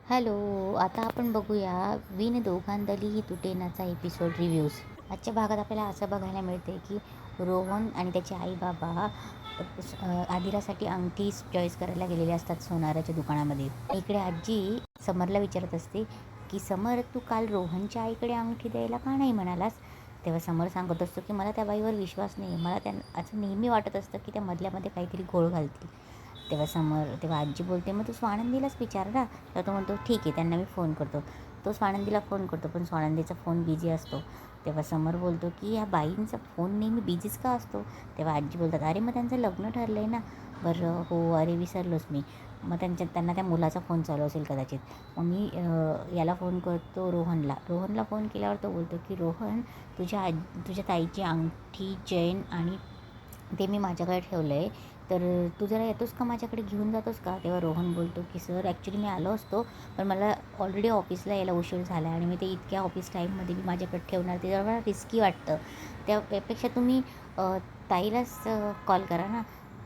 Hello. आता आपण बघूया विण दोघांदली ही तुटेनाचा एपिसोड रिव्ह्यूज. आजच्या भागात आपल्याला असं बघायला मिळते की रोहन आणि त्याचे आई बाबा आदिरासाठी अंगठी चॉईस करायला गेलेले असतात सोनाराच्या दुकानामध्ये. इकडे आजी समरला विचारत असते की समर, तू काल रोहनच्या आईकडे अंगठी द्यायला का नाही म्हणालास? तेव्हा समर सांगत असतो की मला त्या बाईवर विश्वास नाही. मला असं नेहमी वाटत असतं की त्या मधल्यामध्ये काहीतरी घोळ घालतील. तेव्हा आजी बोलते, मग तू स्वानंदीलाच विचार ना. तर तो म्हणतो ठीक आहे, त्यांना मी फोन करतो. तो स्वानंदीला फोन करतो, पण स्वानंदीचा फोन बिझी असतो. तेव्हा समर बोलतो की या बाईंचा फोन नेहमी बिझीच का असतो? तेव्हा आजी बोलतात, अरे मग त्यांचं लग्न ठरलं आहे ना. बरं हो, अरे विसरलोच मी. मग त्यांना त्या मुलाचा फोन चालू असेल कदाचित. मग मी याला फोन करतो, रोहनला फोन केल्यावर तो बोलतो की रोहन, तुझ्या ताईची अंगठी, चेन आणि ते मी माझ्याकडे ठेवलं आहे, तर तू जरा येतोस का, माझ्याकडे घेऊन जातोस का? तेव्हा रोहन बोलतो की सर, ॲक्च्युली मी आलो असतो, पण मला ऑलरेडी ऑफिसला यायला उशीर झाला आहे आणि मी ते इतक्या ऑफिस टाईममध्ये मी माझ्याकडे ठेवणार, ते जरा रिस्की वाटतं. त्यापेक्षा तुम्ही ताईलाच कॉल करा ना.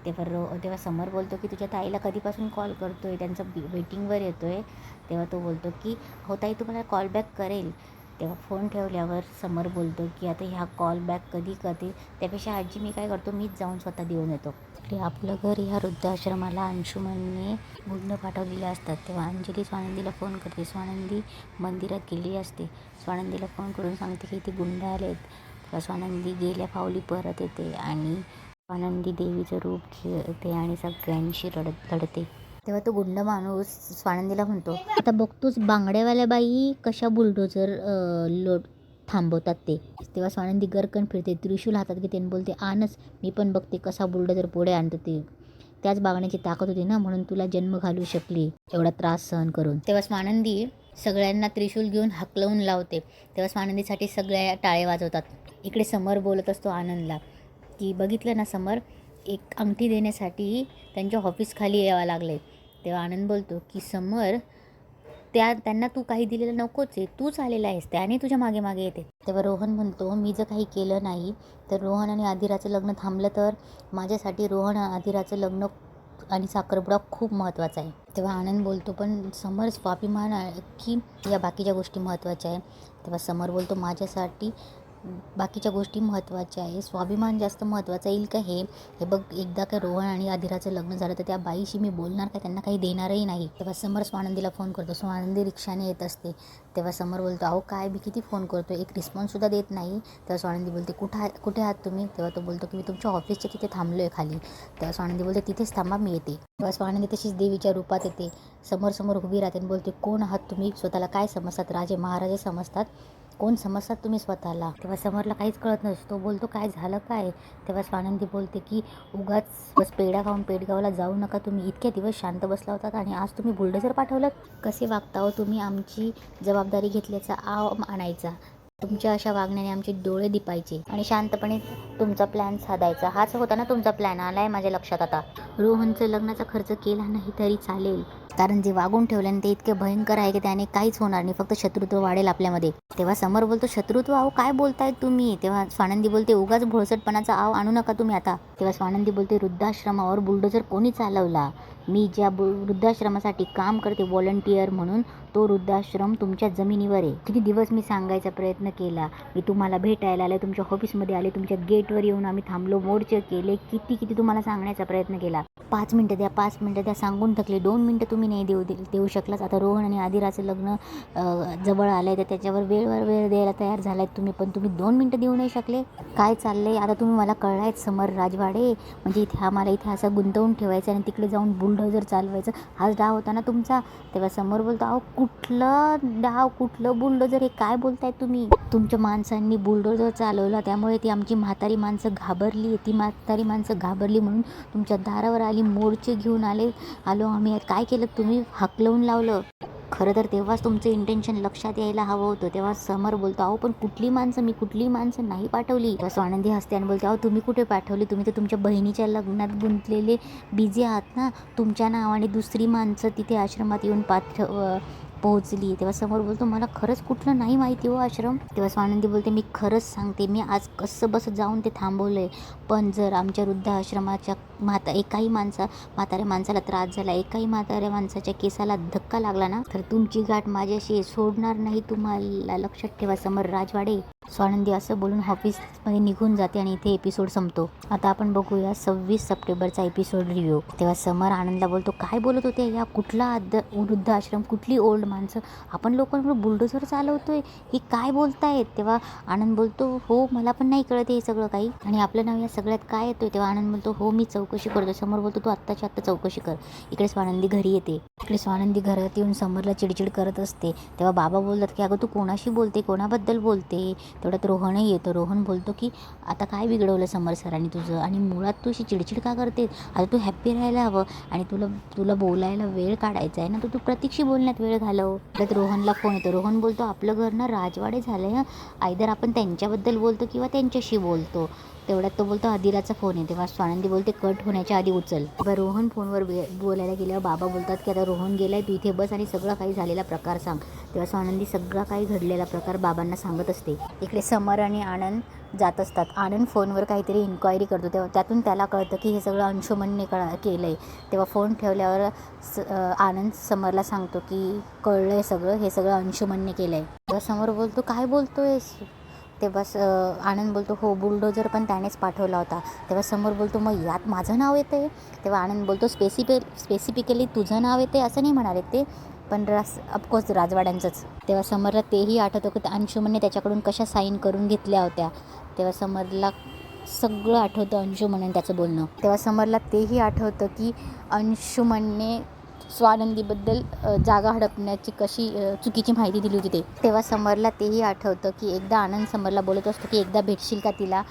तेव्हा समर बोलतो की तुझ्या ताईला कधीपासून कॉल करतो आहे, त्यांचं वेटिंगवर येतो आहे. तेव्हा तो बोलतो की हो ताई, तुम्हाला कॉल बॅक करेल. तेव्हा फोन ठेवल्यावर समर बोलतो की आता ह्या कॉल बॅक कधी करते, त्यापेक्षा आजी मी काय करतो, मीच जाऊन स्वतः देऊन येतो. ते आपलं घर ह्या वृद्धाश्रमाला अंशुमनने गुंड पाठवलेले असतात. तेव्हा अंजली स्वानंदीला फोन करते. स्वानंदी मंदिरात गेली असते. स्वानंदीला फोन करून सांगते की ते गुंड आले आहेत. तेव्हा स्वानंदी गेल्या पावली परत येते आणि स्वानंदी देवीचं रूप घेते आणि सगळ्यांशी लढते. तेव्हा तो गुंड माणूस स्वानंदीला म्हणतो, आता बघतोच बांगड्यावाल्या बाई कशा बुलडोजर थांबवतात ते. तेव्हा स्वानंदी गरकन फिरते, त्रिशूल हातात घेते आणि बोलते, आणच, मी पण बघते कसा बुलडोजर पुढे आणतो ते. त्याच बागण्याची ताकद होती ना, म्हणून तुला जन्म घालू शकली एवढा त्रास सहन करून. तेव्हा स्वानंदी सगळ्यांना त्रिशूल घेऊन हाकलवून लावते. तेव्हा स्वानंदीसाठी सगळ्या टाळे वाजवतात. इकडे समर बोलत असतो आनंदला की बघितलं ना समर, एक अंगठी देण्यासाठी त्यांच्या ऑफिस खाली यावं लागले. तेव्हा आनंद बोलतो की समर, त्यांना तू काही दिलेलं नकोच आहे, तूच आलेला आहेस, त्याने तुझ्या मागे मागे येते. तेव्हा रोहन म्हणतो, मी जर काही केलं नाही तर रोहन आणि आदिराचं लग्न थांबलं तर माझ्यासाठी रोहन आदिराचं लग्न आणि साखरपुडा खूप महत्त्वाचा आहे. तेव्हा आनंद बोलतो, पण समर स्वाभिमान आहे की या बाकीच्या गोष्टी महत्त्वाच्या आहे. तेव्हा समर बोलतो, माझ्यासाठी बाकीच्या गोष्टी महत्त्वाच्या आहे, स्वाभिमान जास्त महत्त्वाचं येईल का? हे बघ, एकदा का रोहन आणि आदिराचं लग्न झालं तर त्या बाईशी मी बोलणार का, त्यांना काही देणारही नाही. तेव्हा समर स्वानंदीला फोन करतो. स्वानंदी रिक्षाने येत असते. तेव्हा समर बोलतो, अहो काय, मी किती फोन करतो, एक रिस्पॉन्ससुद्धा देत नाही. तेव्हा स्वानंदी बोलते, कुठे आहात तुम्ही? तेव्हा तो बोलतो की मी तुमच्या ऑफिसच्या तिथे थांबलो आहे खाली. तेव्हा स्वानंदी बोलते, तिथेच थांबा, मी येते. तेव्हा स्वानंदी तशीच देवीच्या रूपात येते. समोर उभी राहते आणि बोलते, कोण आहात तुम्ही? स्वतःला काय समजतात? राजे महाराजे समजतात? कोण समजतात तुम्ही स्वतःला? तेव्हा समरला काहीच कळत नसतं. तो बोलतो, काय झालं काय? तेव्हा स्वानंदी बोलते की उगाच बस पेढा खाऊन पेडगावला जाऊ नका तुम्ही. इतक्या दिवस शांत बसला होतात आणि आज तुम्ही बुलडोझर पाठवलं. कसे वागता हो तुम्ही? आमची जबाबदारी घेतल्याचा आव आणायचा. तुमच्या अशा वागण्याने आमचे डोळे दिपायचे आणि शांतपणे तुमचा प्लॅन साधायचा. हाच होता ना तुमचा प्लॅन? आलाय माझ्या लक्षात आता. रोहनचं लग्नाचा खर्च केला नाही तरी चालेल, कारण जे वागून ठेवल्याने ते इतके भयंकर आहे की त्याने काहीच होणार नाही, फक्त शत्रुत्व वाढेल आपल्यामध्ये. तेव्हा समर बोलतो, शत्रुत्व? अहो काय बोलताय तुम्ही? तेव्हा स्वानंदी बोलते, उगाच भोळसटपणाचा आव आणू नका तुम्ही आता. तेव्हा स्वानंदी बोलते, वृद्धाश्रमावर बुलडोझर कोणी चालवला? मी ज्या वृद्धाश्रमासाठी काम करते व्हॉलंटियर म्हणून, तो वृद्धाश्रम तुमच्या जमिनीवर आहे. किती दिवस मी सांगायचा प्रयत्न केला, मी तुम्हाला भेटायला आले, तुमच्या ऑफिसमध्ये आले, तुमच्या गेटवर येऊन आम्ही थांबलो, मोर्चे केले, किती तुम्हाला सांगण्याचा प्रयत्न केला. 5 मिनटं द्या सांगून थकले. 2 मिनटं तुम्ही नाही देऊ शकलाच. आता रोहन आणि आदिराचं लग्न जवळ आलं आहे तर त्याच्यावर वेळ द्यायला तयार झालाय तुम्ही, पण तुम्ही 2 मिनटं देऊ नाही शकले. काय चाललंय आता? तुम्ही मला कळलायत समर राजवाडे, म्हणजे इथे असं गुंतवून ठेवायचं आणि तिकडे जाऊन बुलडोझर चालवायचं, हाच डाव होता ना तुमचा? तेव्हा समोर बोलतो, अहो कुठलं डाव, कुठलं बुलडोझर, हे काय बोलताय तुम्ही? तुमच्या माणसांनी बुलडोझर चालवला, त्यामुळे ती आमची म्हातारी माणसं घाबरली. ती म्हातारी माणसं घाबरली म्हणून तुमच्या दारावर आली, मोर्चे घेऊन आलो आम्ही. काय केलं तुम्ही? हाकलवून लावलं. खरं तर तेव्हाच तुमचं इंटेन्शन लक्षात यायला हवं होतं. तेव्हा समर बोलतो, अहो पण कुठली माणसं? मी कुठली माणसं नाही पाठवली. तेव्हा स्वानंदी हसते आणि बोलते, अहो तुम्ही कुठे पाठवली? तुम्ही तर तुमच्या बहिणीच्या लग्नात गुंतलेले बिझी आहात ना. तुमच्या नावाने दुसरी माणसं तिथे आश्रमात येऊन पोहोचली. तेव्हा समर बोलतो मला खरंच कुठलं नाही माहिती हो आश्रम. तेव्हा स्वानंदी बोलते मी खरंच सांगते, मी आज कसं बसं जाऊन ते थांबवलं आहे. पण जर आमच्या वृद्धाश्रमाच्या एकाही म्हाताऱ्या माणसाला त्रास झाला, एकाही म्हाताऱ्या माणसाच्या केसाला धक्का लागला ना, तर तुमची गाठ माझ्याशी सोडणार नाही, तुम्हाला लक्षात ठेवा समर राजवाडे. स्वानंदी असं बोलून ऑफिसमध्ये निघून जाते आणि इथे एपिसोड संपतो. आता आपण बघूया 26 सप्टेंबरचा एपिसोड रिव्ह्यू. तेव्हा समर आनंदला बोलतो काय बोलत होते या, कुठला वृद्धाश्रम, कुठली ओल्ड माणसं, आपण लोकांवर बुलडोझर चालवतोय, ही काय बोलतायत. तेव्हा आनंद बोलतो हो मला पण नाही कळत हे सगळं काही, आणि आपलं नाव या सगळ्यात काय येतोय. तेव्हा आनंद बोलतो हो मी चौकशी करतो. समोर बोलतो तू आत्ताच्या आत्ता चौकशी कर. इकडे स्वानंदी घरी येते. इकडे स्वानंदी घरात येऊन समरला चिडचिड करत असते. तेव्हा बाबा बोलतात की अगं तू कोणाशी बोलते, कोणाबद्दल बोलते. तेवढ्यात रोहनही येतो. रोहन बोलतो की आता काय बिघडवलं समर सरांनी तुझं, आणि मुळात तू अशी चिडचिड का करते, आता तू हॅप्पी राहायला हवं, आणि तुला बोलायला वेळ काढायचा आहे ना, तर तू प्रतीकशी बोलण्यात वेळ घालव. त्यात रोहनला फोन येतो. रोहन बोलतो आपलं घर ना राजवाडे झालं आहे, आयदर आपण त्यांच्याबद्दल बोलतो किंवा त्यांच्याशी बोलतो. तेवढ्यात तो बोलतो आदिराचा फोन आहे. तेव्हा स्वानंदी बोलते कट होण्याच्या आधी उचल. तेव्हा रोहन फोनवर बोलायला गेल्यावर बाबा बोलतात की आता रोहन गेलाय, तू इथे बस आणि सगळं काही झालेला प्रकार सांग. तेव्हा स्वानंदी सगळा काही घडलेला प्रकार बाबांना सांगत असते. इकडे समर आणि आनंद जात असतात. आनंद फोनवर काहीतरी इन्क्वायरी करतो. तेव्हा त्यातून त्याला कळतं की हे सगळं अंशुमनने केलं आहे. तेव्हा फोन ठेवल्यावर आनंद समरला सांगतो की कळलं आहे सगळं, हे सगळं अंशुमनने केलं आहे. तेव्हा समर बोलतो काय बोलतोयस. तेव्हा आनंद बोलतो हो बुलडोजर पण त्यानेच पाठवला होता. तेव्हा समोर बोलतो मग यात माझं नाव येतं आहे. तेव्हा आनंद बोलतो स्पेसिफिकली तुझं नाव येते असं नाही म्हणाले ते, पण ऑफकोर्स राजवाड्यांचंच. तेव्हा समरला तेही आठवतं की अंशुमनने त्याच्याकडून कशा साईन करून घेतल्या होत्या. तेव्हा समरला सगळं आठवतं अंशुमन त्याचं बोलणं. तेव्हा समरला तेही आठवतं की अंशुमनने स्वानंदीबद्दल जागा हडपण्याची कशी चुकीची माहिती दिली होती ते. तेव्हा समरला तेही आठवतं की एकदा आनंद समरला बोलत असतो की एकदा भेटशील का तिला.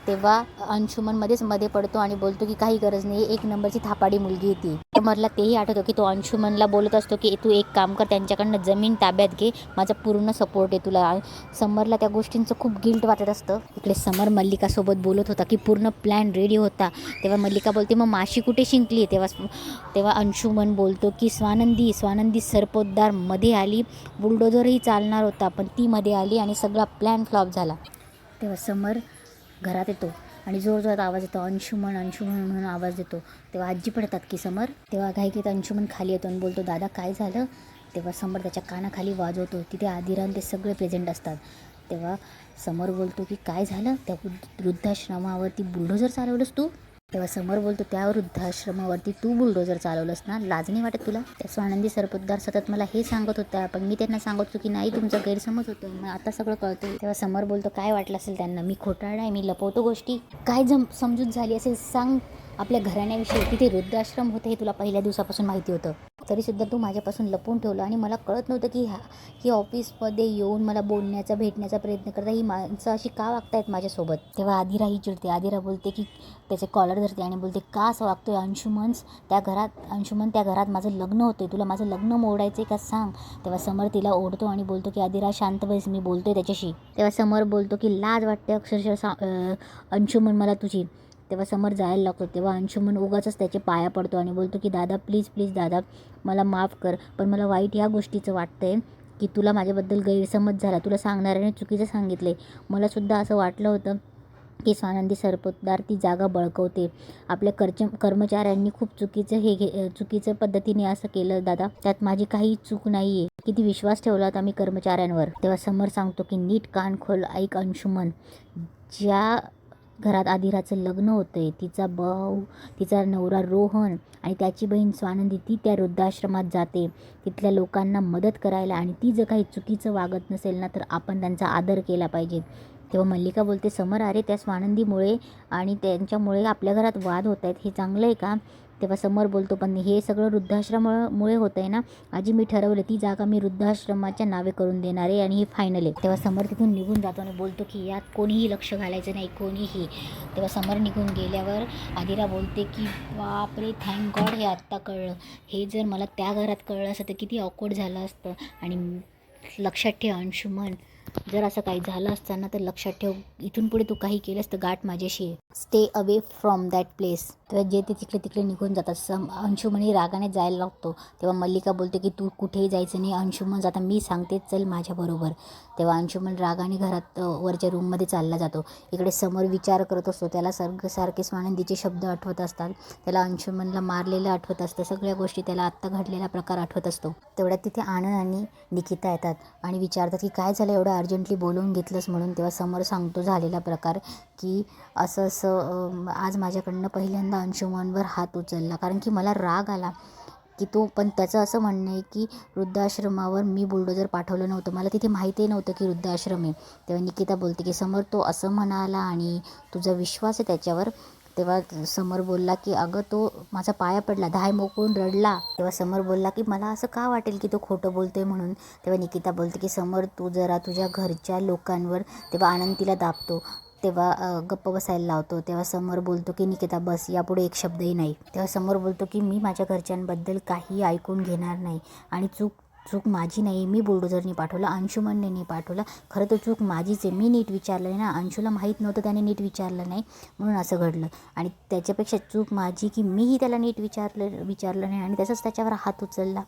तेव्हा अंशुमन मध्ये पडतो आणि बोलतो की काही गरज नाही, एक नंबरची थापाडी मुलगी आहे ती. समरला तेही आठवतं की तो अंशुमनला बोलत असतो की तू एक काम कर, त्यांच्याकडनं जमीन ताब्यात घे, माझा पूर्ण सपोर्ट आहे तुला. समरला त्या गोष्टींचं खूप गिल्ट वाटत असतं. इकडे समर मल्लिकासोबत बोलत होता की पूर्ण प्लॅन रेडी होता. तेव्हा मल्लिका बोलते मग माशी कुठे शिंकली. तेव्हा अंशुमन बोलतो की स्वानंदी सरपोतदार मध्ये आली, बुलडोझरही चालणार होता पण ती मध्ये आली आणि सगळा प्लॅन फ्लॉप झाला. तेव्हा समर घरात येतो आणि जोरजोरात आवाज येतो अंशुमन म्हणून आवाज देतो. तेव्हा आजी पण येतात की समर. तेव्हा घाईघाईत अंशुमन खाली येतो आणि बोलतो दादा काय झालं. तेव्हा समर त्याच्या कानाखाली वाजवतो. तिथे आदिरा ते सगळे प्रेझेंट असतात. तेव्हा समर बोलतो की काय झालं, त्या वृद्धाश्रमावरती बुलडोझर चालवलंस तू. तेव्हा समर बोलतो त्या वृद्धाश्रमावरती तू बुलडोझर चालवलंस ना, लाज नाही वाटत तुला. त्या स्वानंदी सरपोतदार सतत मला हे सांगत होत्या, पण मी त्यांना सांगत होतो की नाही तुमचा गैरसमज होतो, मग आता सगळं कळतं. तेव्हा समर बोलतो काय वाटलं असेल त्यांना, मी खोटारडा आहे, मी लपवतो गोष्टी. काय समजूत झाली असेल सांग आपल्या घराण्याविषयी. तिथे वृद्धाश्रम होते हे तुला पहिल्या दिवसापासून माहिती होतं, तरीसुद्धा तू माझ्यापासून लपवून ठेवलं, आणि मला कळत नव्हतं की ही ऑफिसमध्ये येऊन मला भेटण्याचा प्रयत्न करता ही माणसं अशी का वागतायत माझ्यासोबत. तेव्हा आदिरा ही चिडते. आदिरा बोलते की त्याचे कॉलर धरते आणि बोलते का असं वागतोय अंशुमन त्या घरात माझं लग्न होतं, तुला माझं लग्न मोडायचं आहे का सांग. तेव्हा समर तिला ओढतो आणि बोलतो की आदिरा शांत बस, मी बोलतोय त्याच्याशी. तेव्हा समर बोलतो की लाज वाटते अक्षरशः अंशुमन मला तुझी. तेव्हा समर जायला लागतो. तेव्हा अंशुमन उगाचच त्याचे पाया पडतो आणि बोलतो की दादा प्लीज दादा मला माफ कर, पण मला वाईट या गोष्टीचं वाटतंय की तुला माझ्याबद्दल गैरसमज झाला, तुला सांगणाऱ्याने चुकीचं सांगितले. मलासुद्धा असं वाटलं होतं की स्वानंदी सरपोतदार ती जागा बळकवते. आपल्या कर्मचाऱ्यांनी खूप चुकीचं पद्धतीने असं केलं दादा, त्यात माझी काही चूक नाही आहे. किती विश्वास ठेवला होता मी कर्मचाऱ्यांवर. तेव्हा समर सांगतो की नीट कान खोल ऐक अंशुमन, ज्या घरात आदिराचं लग्न होतंय तिचा भाऊ, तिचा नवरा रोहन आणि त्याची बहीण स्वानंदी ती त्या वृद्धाश्रमात जाते तिथल्या लोकांना मदत करायला, आणि ती जर काही चुकीचं वागत नसेल ना तर आपण त्यांचा आदर केला पाहिजे. तेव्हा मल्लिका बोलते समर अरे त्या स्वानंदीमुळे आणि त्यांच्यामुळे आपल्या घरात वाद होत आहेत, हे चांगलं आहे का. तेव्हा समर बोलतो पण हे सगळं वृद्धाश्रमामुळे होतं आहे ना आजी, मी ठरवलं ती जागा मी वृद्धाश्रमाच्या नावे करून देणार आहे आणि ही फायनल आहे. तेव्हा समर तिथून निघून जातो आणि बोलतो की यात कोणीही लक्ष घालायचं नाही, कोणीही. तेव्हा समर निघून गेल्यावर आदिरा बोलते की बापरे थँक गॉड हे आत्ता कळलं, हे जर मला त्या घरात कळलं असतं तर किती ऑकवर्ड झालं असतं. आणि लक्षात ठेव अंशुमन, जर असं काही झालं असताना तर लक्षात ठेव, इथून पुढे तू काही केलंस तर गाठ माझ्याशी आहे. Stay away from that place. तेव्हा जे ते तिकडे तिकडे निघून जातात. अंशुमनी रागाने जायला लागतो. तेव्हा मल्लिका बोलते की तू कुठेही जायचं नाही अंशुमन, आता मी सांगते चल माझ्याबरोबर. तेव्हा अंशुमन रागाने घरात वरच्या रूममध्ये चालला जातो. इकडे समोर विचार करत असतो. त्याला सारखे स्वानंदीचे शब्द आठवत असतात. त्याला अंशुमनला मारलेलं आठवत असतं. सगळ्या गोष्टी त्याला आत्ता घडलेला प्रकार आठवत असतो. तेवढ्यात तिथे आनंद आणि निकिता येतात आणि विचारतात की काय झालं, एवढं अर्जंटली बोलवून घेतलंस म्हणून. तेव्हा समोर सांगतो झालेला प्रकार की असं आज माझ्याकडनं पहिल्यांदा अंशुमनवर हात उचलला, कारण की मला राग आला की तो, पण त्याचं असं म्हणणं आहे की वृद्धाश्रमावर मी बुलडोजर पाठवलं नव्हतं, मला तिथे माहितीही नव्हतं की वृद्धाश्रम आहे. तेव्हा निकिता बोलते की समोर तो असं म्हणाला आणि तुझा विश्वास आहे त्याच्यावर. तेव्हा समोर बोलला की अगं तो माझा पाया पडला, धाय मोकळून रडला. तेव्हा समोर बोलला की मला असं का वाटेल की तो खोटं बोलतोय म्हणून. तेव्हा निकिता बोलते की समोर तू जरा तुझ्या घरच्या लोकांवर. तेव्हा आनंद तिला दाबतो. तेव्हा गप्प बसायला लावतो. तेव्हा समोर बोलतो की निकिता बस, यापुढे एक शब्दही नाही. तेव्हा समोर बोलतो की मी माझ्या घरच्यांबद्दल काही ऐकून घेणार नाही आणि चूक माझी नाही, मी बुलडोझरनी पाठवलं, अंशुमनने नाही पाठवलं. खरं तर चूक माझीच आहे, मी नीट विचारलं नाही ना, अंशूला माहीत नव्हतं, त्याने नीट विचारलं नाही म्हणून असं घडलं. आणि त्याच्यापेक्षा चूक माझी की मीही त्याला नीट विचारलं नाही आणि तसंच त्याच्यावर हात उचलला.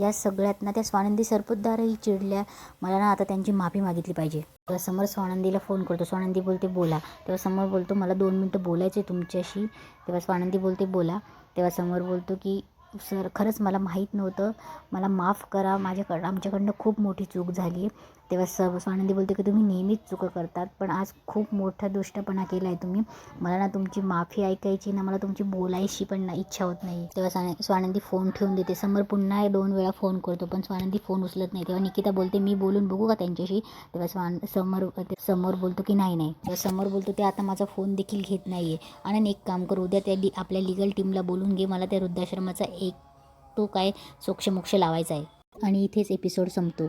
या सगळ्यात ना त्या स्वानंदी सरपोतदारही चिडल्या. मला ना आता त्यांची माफी मागितली पाहिजे. तेव्हा समोर स्वानंदीला फोन करतो. स्वानंदी बोलते बोला. तेव्हा समोर बोलतो मला 2 मिनटं बोलायचं आहे तुमच्याशी. तेव्हा स्वानंदी बोलते बोला. तेव्हा समोर बोलतो की सर खरंच मला माहीत नव्हतं, मला माफ करा, आमच्याकडनं खूप मोठी चूक झाली आहे. तेव्हा स्वानंदी बोलते की तुम्ही नेहमीच चुका करतात, पण आज खूप मोठा दुष्टपणा केला आहे तुम्ही. मला ना तुमची माफी ऐकायची ना, मला तुमची बोलायची पण ना इच्छा होत नाही. तेव्हा स्वानंदी फोन ठेवून देते. समोर पुन्हा 2 वेळा फोन करतो पण स्वानंदी फोन उचलत नाही. तेव्हा निकिता बोलते मी बोलून बघू का त्यांच्याशी. तेव्हा समोर बोलतो की नाही. तेव्हा समोर बोलतो ते आता माझा फोन देखील घेत नाही आहे. आणि एक काम करू, उद्या आपल्या लिगल टीमला बोलून घे, मला त्या वृद्धाश्रमाचा तो काय सोक्षमोक्ष लावायचा आहे. आणि इथेच एपिसोड संपतो.